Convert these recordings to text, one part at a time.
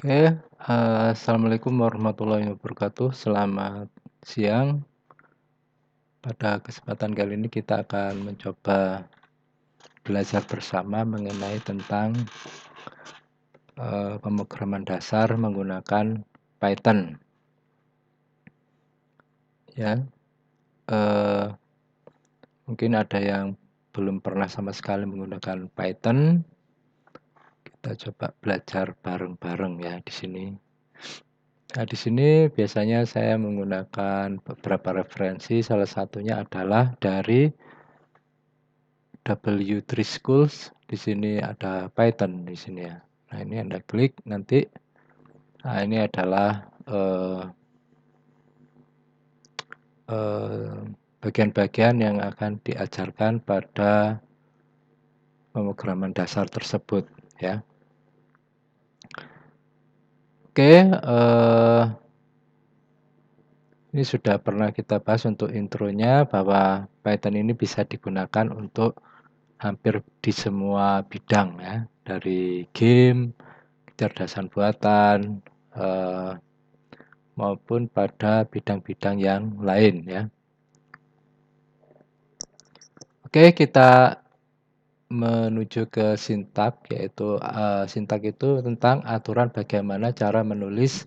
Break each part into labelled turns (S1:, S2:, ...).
S1: Oke, assalamualaikum warahmatullahi wabarakatuh. Selamat siang. Pada kesempatan kali ini kita akan mencoba belajar bersama mengenai tentang pemrograman dasar menggunakan Python. Ya, eh, mungkin ada yang belum pernah sama sekali menggunakan Python. Kita coba belajar bareng-bareng ya di sini. Nah, di sini biasanya saya menggunakan beberapa referensi, salah satunya adalah dari W3 Schools. Di sini ada Python di sini ya. Nah, ini Anda klik nanti. Nah, ini adalah bagian-bagian yang akan diajarkan pada pemrograman dasar tersebut ya. Oke, ini sudah pernah kita bahas untuk intronya bahwa Python ini bisa digunakan untuk hampir di semua bidang ya, dari game, kecerdasan buatan, maupun pada bidang-bidang yang lain ya. Oke, kita menuju ke sintak, yaitu sintak itu tentang aturan bagaimana cara menulis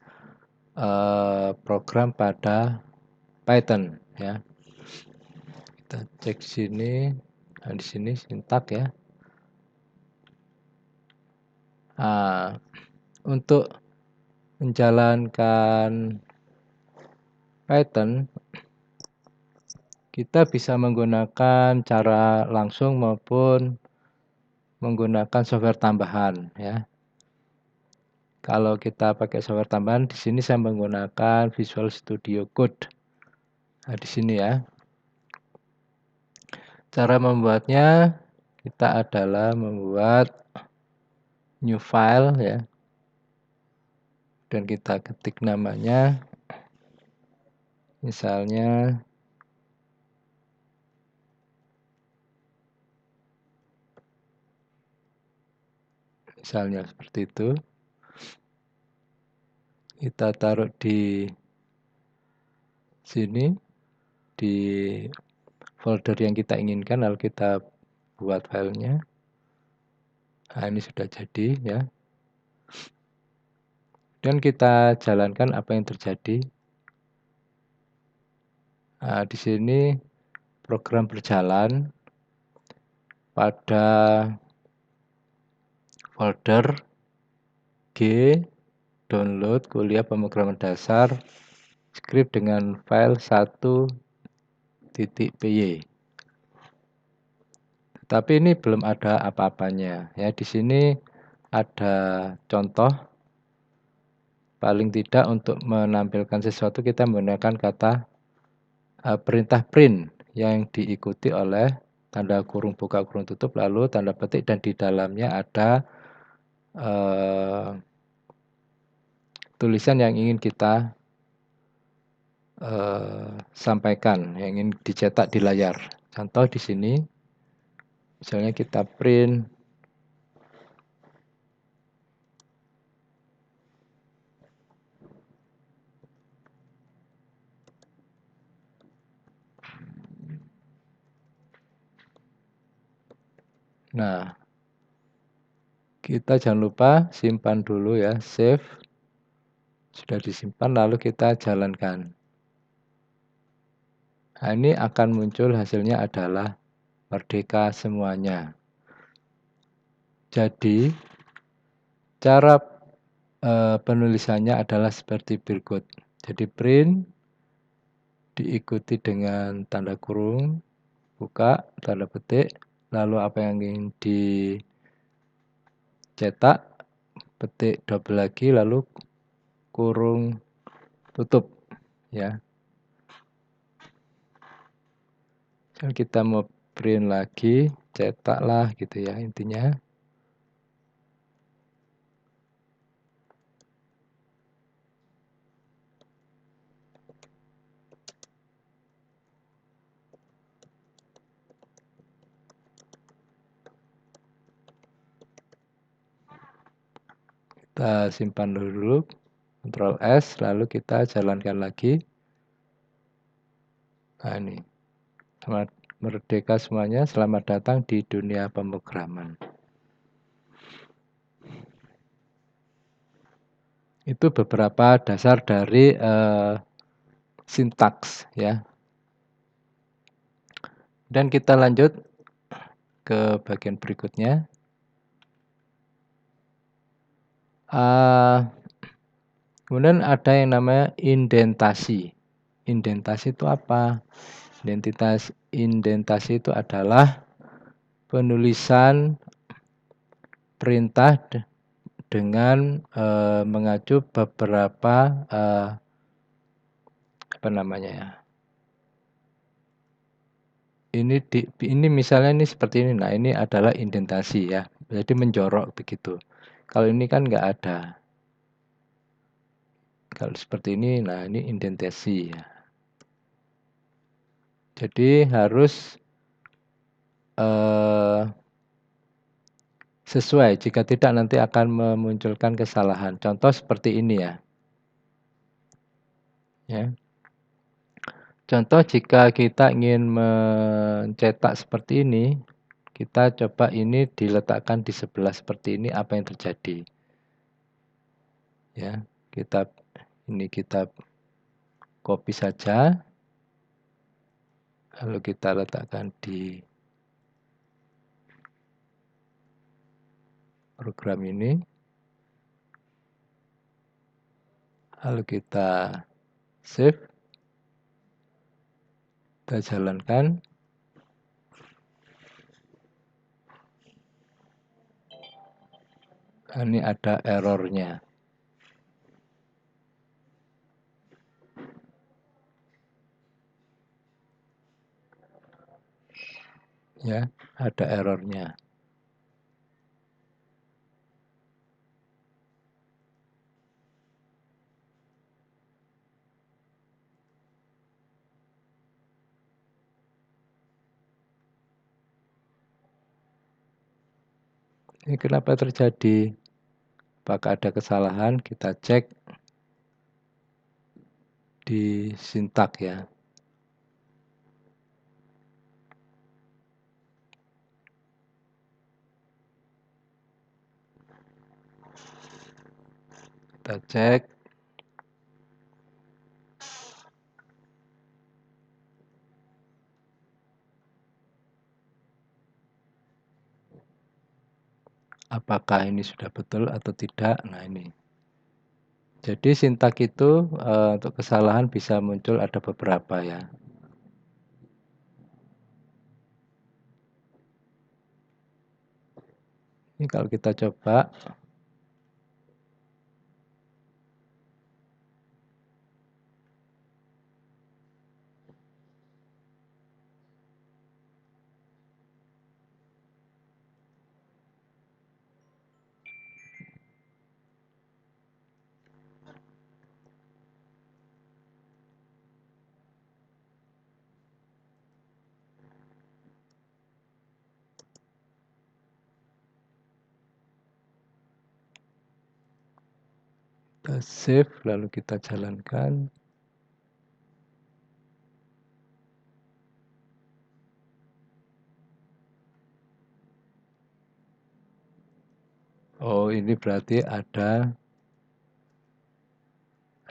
S1: program pada Python ya. Kita cek sini, nah di sini sintak ya. Nah, untuk menjalankan Python kita bisa menggunakan cara langsung maupun menggunakan software tambahan ya. Kalau kita pakai software tambahan, di sini saya menggunakan Visual Studio Code. Nah, di sini ya. Cara membuatnya kita adalah membuat new file ya. Dan kita ketik namanya misalnya seperti itu. Kita taruh di sini di folder yang kita inginkan, lalu kita buat filenya. Nah, ini sudah jadi ya. Dan kita jalankan apa yang terjadi. Nah, di sini program berjalan pada folder G download kuliah pemrograman dasar script dengan file 1.py. Tapi ini belum ada apa-apanya ya. Di sini ada contoh. Paling tidak untuk menampilkan sesuatu kita menggunakan kata perintah print yang diikuti oleh tanda kurung buka kurung tutup lalu tanda petik dan di dalamnya ada tulisan yang ingin kita sampaikan, yang ingin dicetak di layar. Contoh di sini, misalnya kita print nah, kita jangan lupa simpan dulu ya, save. Sudah disimpan lalu kita jalankan. Nah, ini akan muncul hasilnya adalah merdeka semuanya. Jadi, cara penulisannya adalah seperti berikut. Jadi print diikuti dengan tanda kurung, buka, tanda petik, lalu apa yang ingin dicetak, petik double lagi, lalu kurung tutup ya. Dan kita mau print lagi, cetaklah gitu ya intinya. Kita simpan dulu, Ctrl S, lalu kita jalankan lagi. Nah ini, selamat merdeka semuanya, selamat datang di dunia pemrograman. Itu beberapa dasar dari sintaks ya. Dan kita lanjut ke bagian berikutnya. Kemudian ada yang namanya indentasi. Indentasi itu apa? Indentasi itu adalah penulisan perintah dengan mengacu beberapa apa namanya ya? Ini misalnya ini seperti ini. Nah, ini adalah indentasi ya. Jadi menjorok begitu. Kalau ini kan nggak ada. Kalau seperti ini, nah ini indentasi ya. Jadi harus sesuai. Jika tidak nanti akan memunculkan kesalahan. Contoh seperti ini ya. Ya. Contoh jika kita ingin mencetak seperti ini, kita coba ini diletakkan di sebelah seperti ini, apa yang terjadi? Ya, kita copy saja, lalu kita letakkan di program ini, lalu kita save, kita jalankan. Ini ada errornya. Ya, ada errornya. Ini kenapa terjadi? Apakah ada kesalahan? Kita cek di sintak ya. Kita cek. Apakah ini sudah betul atau tidak? Nah ini. Jadi sintak itu untuk kesalahan bisa muncul ada beberapa ya. Ini kalau kita coba. Kita save lalu kita jalankan. Oh ini berarti ada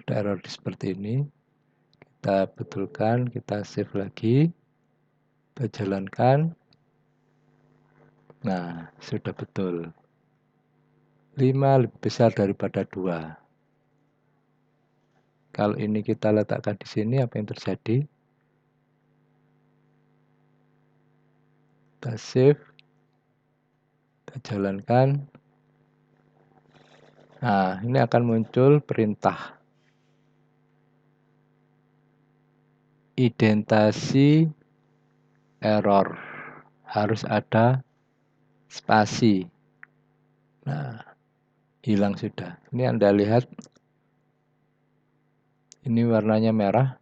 S1: error seperti ini. Kita betulkan, kita save lagi. Kita jalankan. Nah sudah betul. 5 lebih besar daripada 2. Kalau ini kita letakkan di sini, apa yang terjadi? Kita save, kita jalankan. Nah, ini akan muncul perintah indentasi error. Harus ada spasi. Nah, hilang sudah. Ini Anda lihat, ini warnanya merah.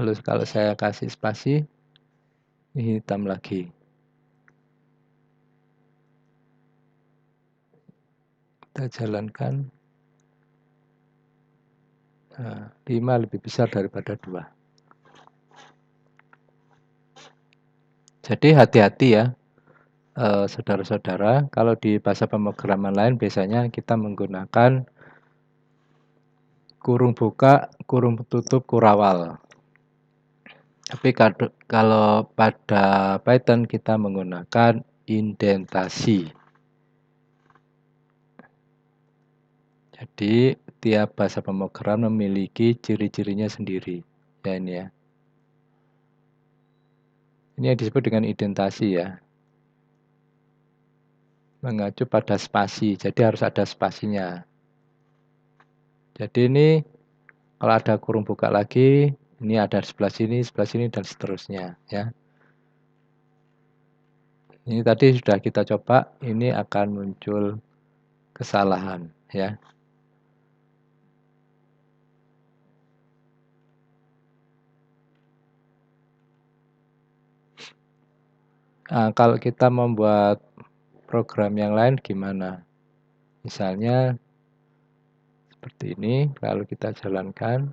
S1: Lalu kalau saya kasih spasi, ini hitam lagi. Kita Kita jalankan. Nah, 5 lebih besar daripada 2. Jadi hati-hati ya, saudara-saudara, kalau di bahasa pemrograman lain biasanya kita menggunakan kurung buka, kurung tutup, kurawal. Tapi kalau pada Python kita menggunakan indentasi. Jadi tiap bahasa pemrograman memiliki ciri-cirinya sendiri. Ya ini ya. Ini yang disebut dengan indentasi ya. Mengacu pada spasi, jadi harus ada spasinya. Jadi ini kalau ada kurung buka lagi, ini ada sebelah sini, dan seterusnya ya. Ini tadi sudah kita coba, ini akan muncul kesalahan ya. Nah, kalau kita membuat program yang lain gimana? Misalnya seperti ini, kalau kita jalankan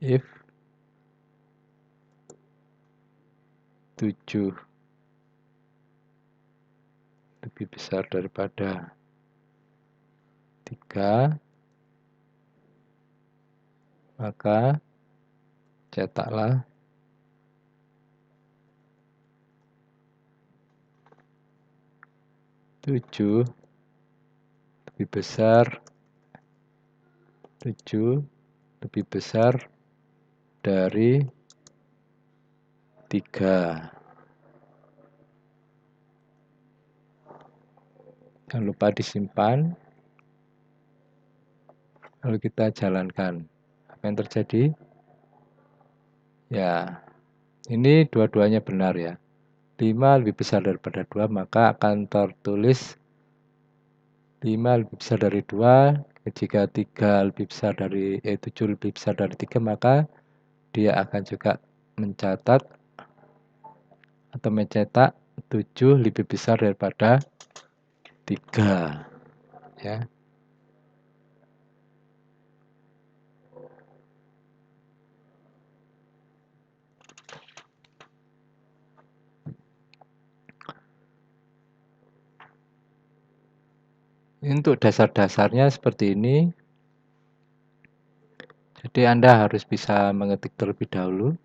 S1: if 7 lebih besar daripada 3, maka cetaklah 7 lebih besar 7 lebih besar dari 3. Jangan lupa disimpan. Lalu kita jalankan. Apa yang terjadi? Ya, ini dua-duanya benar ya. 5 lebih besar daripada 2, maka akan tertulis 5 lebih besar dari 2. Jika 3 lebih besar dari 7 lebih besar dari 3, maka dia akan juga mencatat atau mencetak 7 lebih besar daripada 3 ya. Untuk dasar-dasarnya seperti ini. Jadi Anda harus bisa mengetik terlebih dahulu.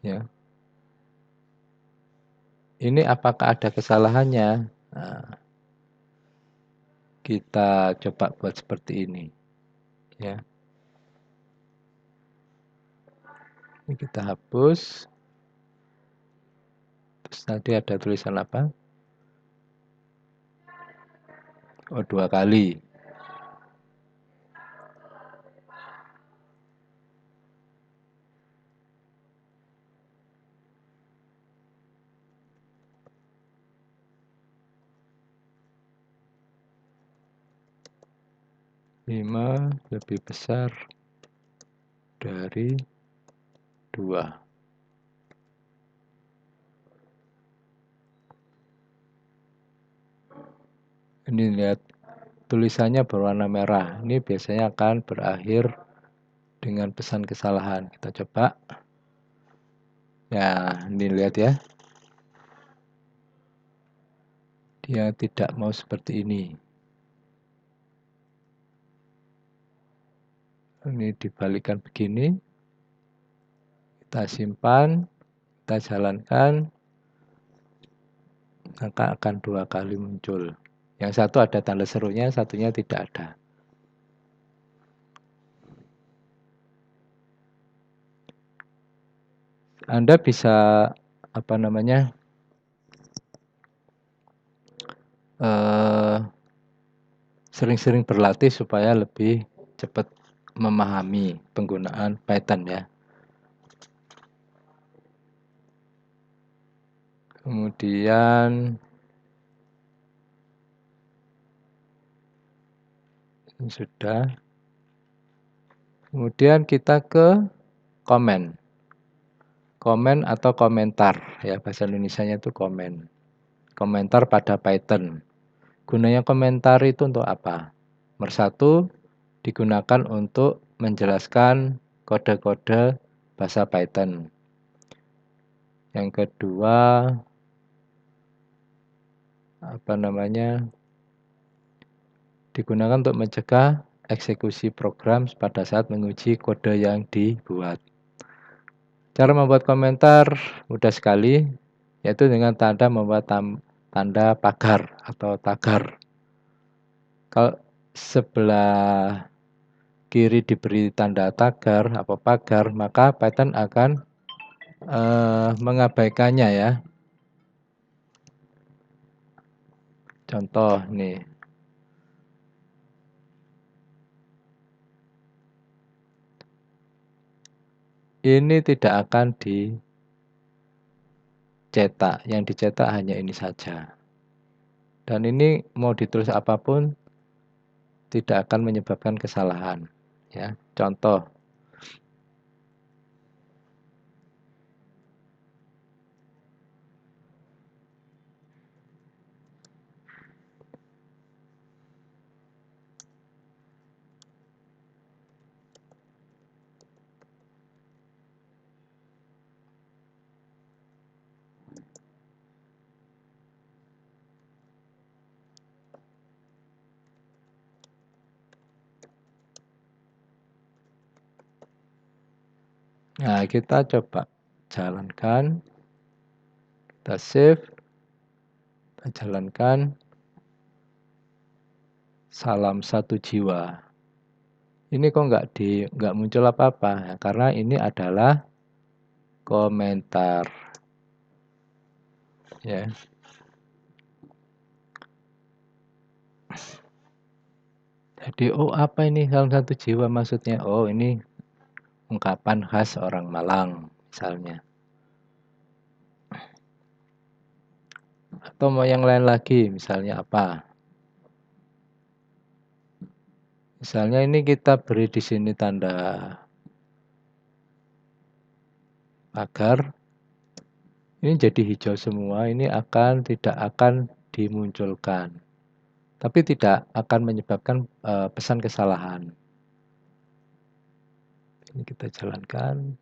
S1: Ya. Ini apakah ada kesalahannya? Nah, kita coba buat seperti ini. Ya. Ini kita hapus. Terus nanti ada tulisan apa? Oh, 2 kali. Lima lebih besar dari 2. Ini lihat tulisannya berwarna merah. Ini biasanya akan berakhir dengan pesan kesalahan. Kita coba. Ya, ini lihat ya. Dia tidak mau seperti ini. Ini dibalikkan begini. Kita simpan, kita jalankan, maka akan 2 kali muncul. Yang satu ada tanda serunya, satunya tidak ada. Anda bisa sering-sering berlatih supaya lebih cepat memahami penggunaan Python ya. Kemudian ini sudah. Kemudian kita ke komen. komen atau komentar ya, bahasa Indonesianya itu komen. Komentar pada Python. Gunanya komentar itu untuk apa? Nomor satu, digunakan untuk menjelaskan kode-kode bahasa Python. Yang kedua, digunakan untuk mencegah eksekusi program pada saat menguji kode yang dibuat. Cara membuat komentar mudah sekali, yaitu dengan membuat tanda pagar atau tagar. Kalau sebelah kiri diberi tanda tagar atau pagar, maka Python akan mengabaikannya ya. Contoh nih. Ini tidak akan dicetak, yang dicetak hanya ini saja. Dan ini mau ditulis apapun tidak akan menyebabkan kesalahan ya. Contoh. Nah, kita coba jalankan. Kita save. Kita jalankan. Salam satu jiwa. Ini kok nggak muncul apa-apa ya, karena ini adalah komentar. Ya. Jadi, oh apa ini salam satu jiwa maksudnya? Oh, ini ungkapan khas orang Malang misalnya. Atau mau yang lain lagi, misalnya apa? Misalnya ini kita beri di sini tanda pagar. Ini jadi hijau semua, ini tidak akan dimunculkan. Tapi tidak akan menyebabkan pesan kesalahan. Ini kita jalankan.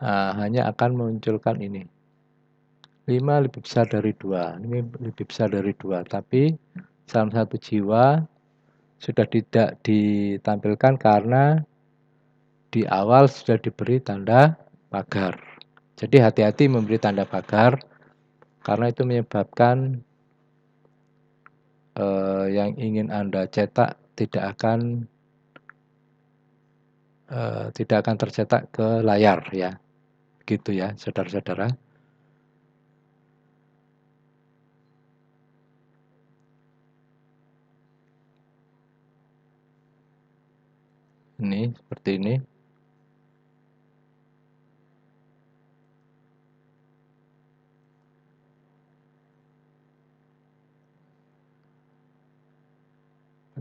S1: Nah, hanya akan memunculkan ini. 5 lebih besar dari 2. Ini lebih besar dari 2. Tapi salam satu jiwa sudah tidak ditampilkan karena di awal sudah diberi tanda pagar. Jadi hati-hati memberi tanda pagar karena itu menyebabkan yang ingin Anda cetak tidak akan tercetak ke layar ya. Gitu ya, saudara-saudara. Ini seperti ini.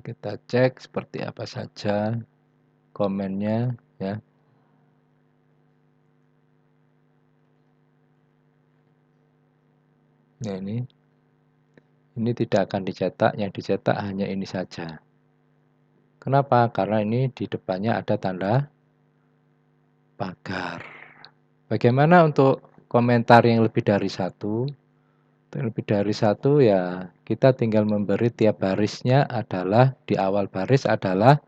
S1: Kita cek seperti apa saja komennya ya. Nah, ini tidak akan dicetak, yang dicetak hanya ini saja. Kenapa? Karena ini di depannya ada tanda pagar. Bagaimana untuk komentar yang lebih dari satu? Lebih dari satu ya kita tinggal memberi tiap barisnya adalah di awal baris adalah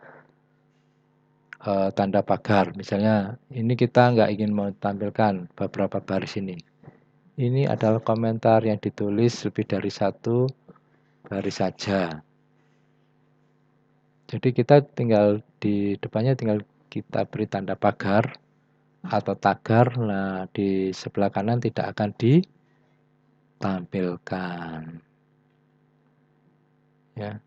S1: tanda pagar. Misalnya ini kita nggak ingin menampilkan beberapa baris ini. Ini adalah komentar yang ditulis lebih dari satu baris saja. Jadi kita tinggal di depannya tinggal kita beri tanda pagar atau tagar. Nah, di sebelah kanan tidak akan ditampilkan. Ya.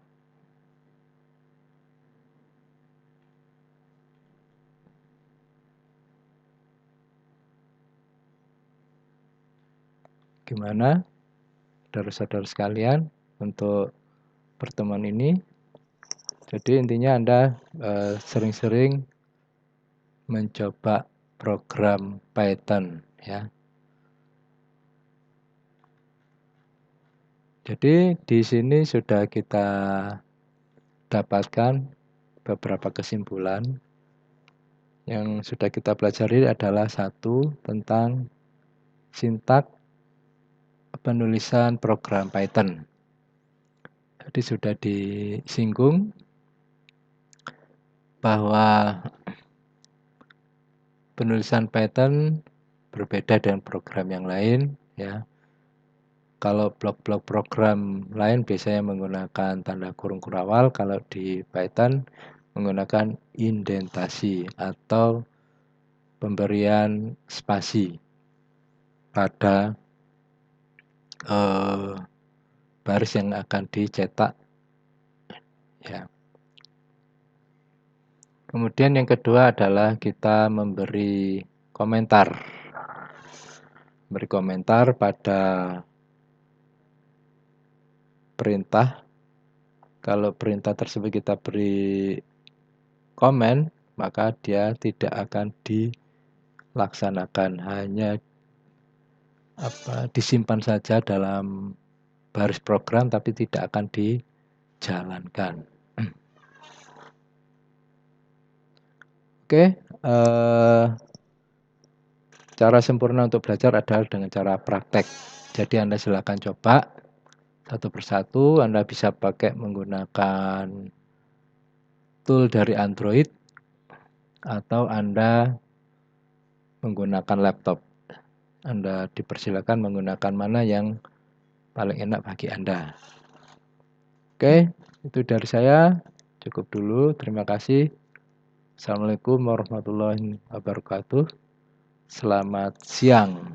S1: Gimana, saudara-saudara sekalian, untuk pertemuan ini? Jadi intinya Anda sering-sering mencoba program Python ya. Jadi di sini sudah kita dapatkan beberapa kesimpulan. Yang sudah kita pelajari adalah satu, tentang sintak penulisan program Python. Jadi sudah disinggung bahwa penulisan Python berbeda dengan program yang lain ya. Kalau blok-blok program lain biasanya menggunakan tanda kurung kurawal, kalau di Python menggunakan indentasi atau pemberian spasi pada baris yang akan dicetak ya. Kemudian yang kedua adalah kita memberi komentar pada perintah. Kalau perintah tersebut kita beri komen, maka dia tidak akan dilaksanakan, hanya disimpan saja dalam baris program tapi tidak akan dijalankan. Oke, cara sempurna untuk belajar adalah dengan cara praktek. Jadi Anda silakan coba satu persatu. Anda bisa pakai menggunakan tool dari Android atau Anda menggunakan laptop. Anda dipersilakan menggunakan mana yang paling enak bagi Anda. Oke, itu dari saya. Cukup dulu. Terima kasih. Assalamualaikum warahmatullahi wabarakatuh. Selamat siang.